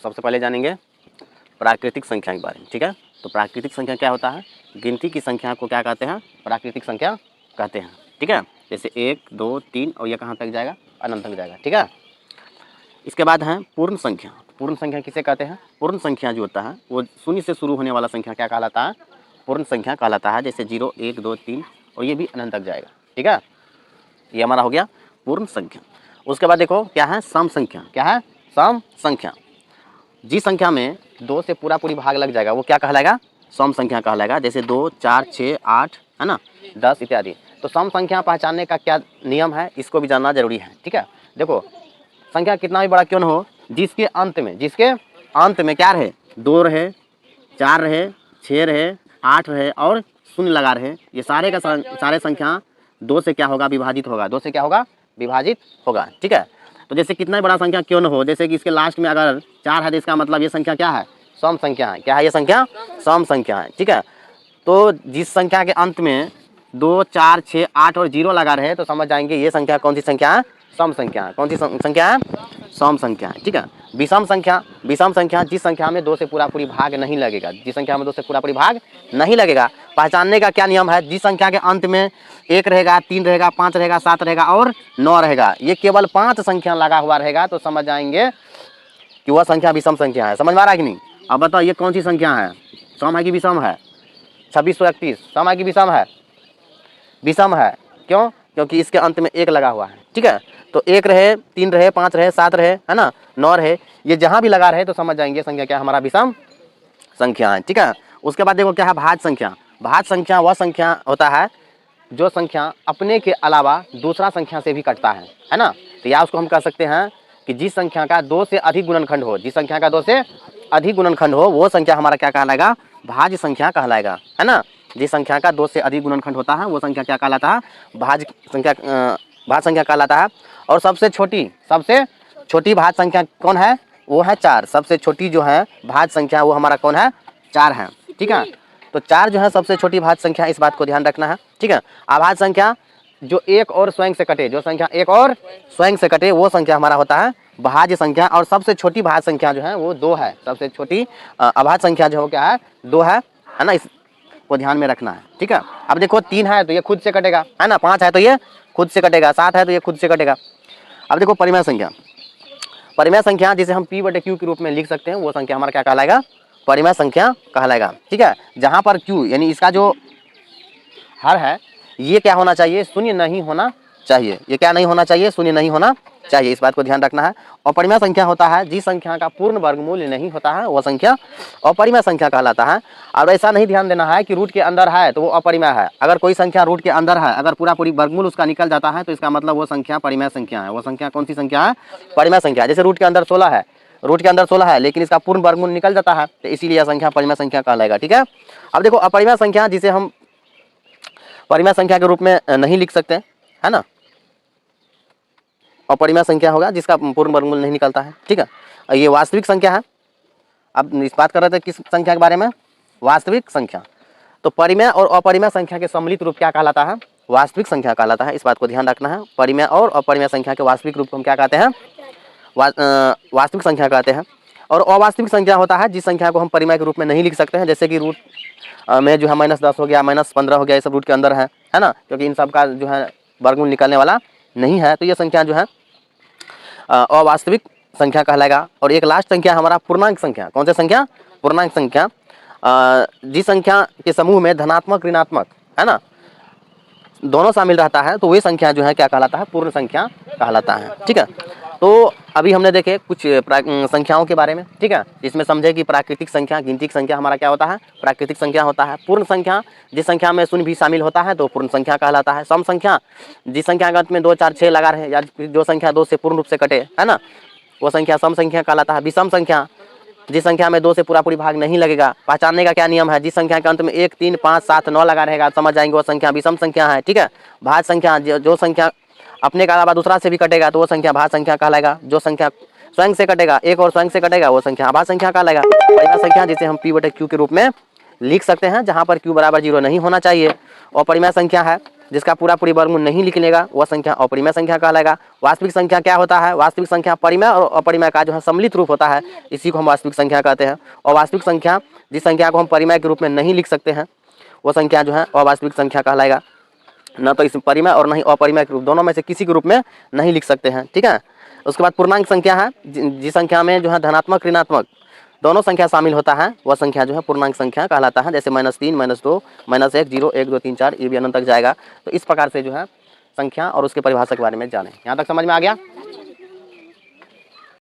सबसे पहले जानेंगे प्राकृतिक संख्या के बारे में, ठीक है। तो प्राकृतिक संख्या क्या होता है? गिनती की संख्या को क्या कहते हैं? प्राकृतिक संख्या कहते हैं, ठीक है। जैसे 1, 2, 3 और ये कहाँ तक जाएगा? अनंत तक जाएगा, ठीक है। इसके बाद है पूर्ण संख्या। पूर्ण संख्या किसे कहते हैं? पूर्ण संख्या जो होता है वो शून्य से शुरू होने वाला संख्या क्या कहलाता है? पूर्ण संख्या कहलाता है। जैसे 0, 1, 2, 3 और ये भी अनंत तक जाएगा, ठीक है। ये हमारा हो गया पूर्ण संख्या। उसके बाद देखो क्या है? सम संख्या। क्या है? सम संख्या। जिस संख्या में 2 से पूरा पूरी भाग लग जाएगा वो क्या कहलाएगा? सम संख्या कहलाएगा। जैसे 2, 4, 6, 8 है ना, 10 इत्यादि। तो सम संख्या पहचानने का क्या नियम है इसको भी जानना जरूरी है, ठीक है। देखो संख्या कितना भी बड़ा क्यों न हो, जिसके अंत में क्या रहे? 2 रहे, 4 रहे, 6 रहे, 8 रहे और शून्य लगा रहे, ये सारे का सारे संख्या 2 से क्या होगा? विभाजित होगा। 2 से क्या होगा? विभाजित होगा, ठीक है। तो जैसे कितना बड़ा संख्या क्यों न हो, जैसे कि इसके लास्ट में अगर 4 है तो इसका मतलब ये संख्या क्या है? सम संख्या है। क्या है ये संख्या? सम संख्या है, ठीक है। तो जिस संख्या के अंत में 2, 4, 6, 8 और 0 लगा रहे तो समझ जाएंगे ये संख्या कौन सी संख्या है? सम संख्या है। कौन सी संख्या है? सम संख्या है, ठीक है। विषम संख्या। विषम संख्या जिस संख्या में 2 से पूरा पूरी भाग नहीं लगेगा, जिस संख्या में 2 से पूरा पूरी भाग नहीं लगेगा। पहचानने का क्या नियम है? जिस संख्या के अंत में 1 रहेगा, 3 रहेगा, 5 रहेगा, 7 रहेगा और 9 रहेगा, ये केवल 5 संख्या लगा हुआ रहेगा तो समझ जाएंगे कि वह संख्या विषम संख्या है। समझ में आ रहा है कि नहीं? अब बताओ ये कौन सी संख्या है? सम है कि विषम है? 2631 सम है कि विषम है? विषम है। क्यों? क्योंकि इसके अंत में 1 लगा हुआ है, ठीक है। तो 1 रहे, 3 रहे, 5 रहे, 7 रहे, है ना, 9 रहे, ये जहां भी लगा रहे तो समझ जाएंगे संख्या क्या? हमारा विषम संख्या है, ठीक है। उसके बाद देखो क्या है? भाज्य संख्या। भाज्य संख्या वह संख्या होता है जो संख्या अपने के अलावा दूसरा संख्या से भी कटता है ना। तो या उसको हम कह सकते हैं कि जिस संख्या का 2 से अधिक गुणनखंड हो, जिस संख्या का 2 से अधिक गुणनखंड हो वो संख्या हमारा क्या कहलाएगा? भाज्य संख्या कहलाएगा, है ना। जिस संख्या का 2 से अधिक गुणनखंड होता है वो संख्या क्या कहलाता है? भाज्य संख्या कहलाता है। और सबसे छोटी भाज्य संख्या कौन है? वो है 4। सबसे छोटी जो है भाज्य संख्या वो हमारा कौन है? 4 है, ठीक है। तो 4 जो है सबसे छोटी भाज्य संख्या, इस बात को ध्यान रखना है, ठीक है। अभाज्य संख्या जो एक और स्वयं से कटे, जो संख्या एक और स्वयं से कटे वो संख्या हमारा होता है भाज्य संख्या। और सबसे छोटी भाज्य संख्या जो है वो 2 है। सबसे छोटी अभाज्य संख्या जो क्या है? 2 है ना। इसको ध्यान में रखना है, ठीक है। अब देखो 3 है तो ये खुद से कटेगा, है ना। 5 है तो ये खुद से कटेगा, 7 है तो ये खुद से कटेगा। अब देखो परिमेय संख्या। परिमेय संख्या जिसे हम P/Q के रूप में लिख सकते हैं वो संख्या हमारा क्या कहलाएगा? परिमेय संख्या कहलाएगा, ठीक है। जहां पर Q यानी इसका जो हर है ये क्या होना चाहिए? शून्य नहीं होना चाहिए। ये क्या नहीं होना चाहिए? शून्य नहीं होना चाहिए, इस बात को ध्यान रखना है। और परिमेय संख्या होता है जिस संख्या का पूर्ण वर्गमूल नहीं होता है वह संख्या अपरिमेय संख्या कहलाता है। और ऐसा नहीं ध्यान देना है कि रूट के अंदर है तो वो अपरिमेय है। अगर कोई संख्या रूट के अंदर है, अगर पूरा पूरी वर्गमूल उसका निकल जाता है तो इसका मतलब वो संख्या परिमेय संख्या है। वो संख्या कौन सी संख्या है? परिमेय संख्या। जैसे रूट के अंदर 16 है, रूट के अंदर 16 है लेकिन इसका पूर्ण वर्गमूल निकल जाता है तो इसीलिए यह संख्या परिमेय संख्या कहलाएगा, ठीक है। अब देखो अपरिमेय संख्या जिसे हम परिमेय संख्या के रूप में नहीं लिख सकते, है ना। अपरिमेय संख्या होगा जिसका पूर्ण वर्गमूल नहीं निकलता है, ठीक है। ये वास्तविक संख्या है। अब इस बात कर रहे थे किस संख्या के बारे में? वास्तविक संख्या। तो परिमेय और अपरिमेय संख्या के सम्मिलित रूप क्या कहलाता है? वास्तविक संख्या कहलाता है। इस बात को ध्यान रखना है। परिमेय और अपरिमेय संख्या के वास्तविक रूप को हम क्या कहते हैं? वास्तविक संख्या कहते हैं। और अवास्तविक संख्या होता है जिस संख्या को हम परिमेय के रूप में नहीं लिख सकते हैं। जैसे कि रूट में जो है -10 हो गया, -15 हो गया, ये सब रूट के अंदर है ना, क्योंकि इन सब का जो है वर्गमूल निकलने वाला नहीं है। तो ये संख्या जो है अवास्तविक संख्या कहलाएगा। और एक लास्ट संख्या हमारा पूर्णांक संख्या। कौन सी संख्या? पूर्णांक संख्या। जिस संख्या के समूह में धनात्मक ऋणात्मक, है ना, दोनों शामिल रहता है तो वही संख्या जो है क्या कहलाता है? पूर्ण संख्या कहलाता है, ठीक है। तो अभी हमने देखे कुछ संख्याओं के बारे में, ठीक है। इसमें समझे कि प्राकृतिक संख्या, गिनती की संख्या हमारा क्या होता है? प्राकृतिक संख्या होता है। पूर्ण संख्या जिस संख्या में शून्य भी शामिल होता है तो पूर्ण संख्या कहलाता है। सम संख्या जिस संख्या के अंत में 2, 4, 6 लगा रहे या जो संख्या 2 से पूर्ण रूप से कटे, है ना, वो संख्या सम संख्या कहलाता है। विषम संख्या जिस संख्या में 2 से पूरा पूरी भाग नहीं लगेगा। पहचानने का क्या नियम है? जिस संख्या के अंत में 1, 3, 5, 7, 9 लगा रहेगा समझ जाएंगे वो संख्या विषम संख्या है, ठीक है। भाज्य संख्या जो संख्या अपने के अलावा दूसरा से भी कटेगा तो वो संख्या भाज्य संख्या कहलाएगा। जो संख्या स्वयं से कटेगा, एक और स्वयं से कटेगा, वो संख्या अभाज्य संख्या कहलाएगा। परिमेय संख्या जिसे हम P/Q के रूप में लिख सकते हैं जहां पर Q = 0 नहीं होना चाहिए। और परिमेय संख्या है जिसका पूरा पूरी वर्गमूल नहीं निकलेगा वह संख्या अपरिमेय संख्या कहलाएगा। वास्तविक संख्या क्या होता है? वास्तविक संख्या परिमेय और अपरिमेय का जो है सम्मिलित रूप होता है, इसी को हम वास्तविक संख्या कहते हैं। और वास्तविक संख्या जिस संख्या को हम परिमेय के रूप में नहीं लिख सकते हैं वो संख्या जो है अवास्तविक संख्या कहलाएगा। न तो इस परिमेय और न ही अपरिमेय के रूप, दोनों में से किसी के रूप में नहीं लिख सकते हैं, ठीक है। उसके बाद पूर्णांक संख्या है, जिस संख्या में जो है धनात्मक ऋणात्मक दोनों संख्या शामिल होता है वह संख्या जो है पूर्णांक संख्या कहलाता है। जैसे -3, -2, -1, 0, 1, 2, 3, 4 ये भी अनंत तक जाएगा। तो इस प्रकार से जो है संख्या और उसके परिभाषा के बारे में जाने। यहाँ तक समझ में आ गया।